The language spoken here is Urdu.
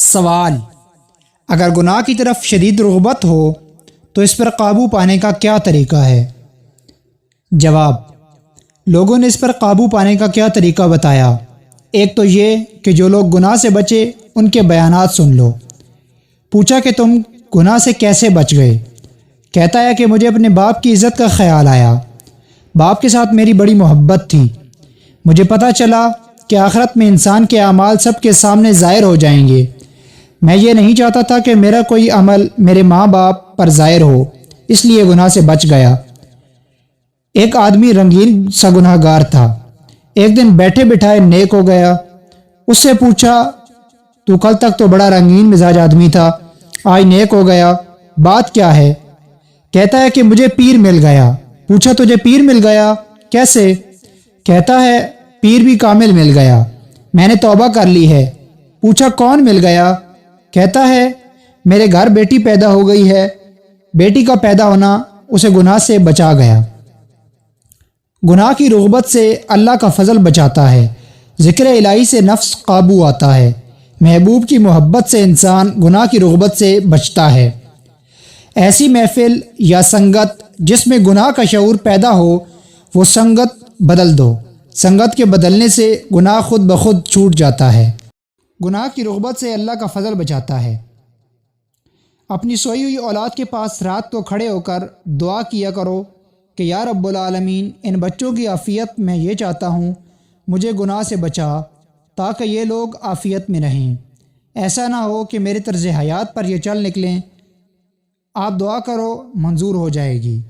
سوال: اگر گناہ کی طرف شدید رغبت ہو تو اس پر قابو پانے کا کیا طریقہ ہے؟ جواب: لوگوں نے اس پر قابو پانے کا کیا طریقہ بتایا۔ ایک تو یہ کہ جو لوگ گناہ سے بچے ان کے بیانات سن لو۔ پوچھا کہ تم گناہ سے کیسے بچ گئے؟ کہتا ہے کہ مجھے اپنے باپ کی عزت کا خیال آیا، باپ کے ساتھ میری بڑی محبت تھی، مجھے پتہ چلا کہ آخرت میں انسان کے اعمال سب کے سامنے ظاہر ہو جائیں گے، میں یہ نہیں چاہتا تھا کہ میرا کوئی عمل میرے ماں باپ پر ظاہر ہو، اس لیے گناہ سے بچ گیا۔ ایک آدمی رنگین سا گناہ گار تھا، ایک دن بیٹھے بٹھائے نیک ہو گیا۔ اس سے پوچھا، تو کل تک تو بڑا رنگین مزاج آدمی تھا، آج نیک ہو گیا، بات کیا ہے؟ کہتا ہے کہ مجھے پیر مل گیا۔ پوچھا، تجھے پیر مل گیا؟ کیسے؟ کہتا ہے پیر بھی کامل مل گیا، میں نے توبہ کر لی ہے۔ پوچھا، کون مل گیا؟ کہتا ہے میرے گھر بیٹی پیدا ہو گئی ہے، بیٹی کا پیدا ہونا اسے گناہ سے بچا گیا۔ گناہ کی رغبت سے اللہ کا فضل بچاتا ہے، ذکر الہی سے نفس قابو آتا ہے، محبوب کی محبت سے انسان گناہ کی رغبت سے بچتا ہے۔ ایسی محفل یا سنگت جس میں گناہ کا شعور پیدا ہو، وہ سنگت بدل دو، سنگت کے بدلنے سے گناہ خود بخود چھوٹ جاتا ہے۔ گناہ کی رغبت سے اللہ کا فضل بچاتا ہے۔ اپنی سوئی ہوئی اولاد کے پاس رات کو کھڑے ہو کر دعا کیا کرو کہ یا رب العالمین، ان بچوں کی عافیت میں یہ چاہتا ہوں، مجھے گناہ سے بچا تاکہ یہ لوگ عافیت میں رہیں، ایسا نہ ہو کہ میرے طرز حیات پر یہ چل نکلیں۔ آپ دعا کرو، منظور ہو جائے گی۔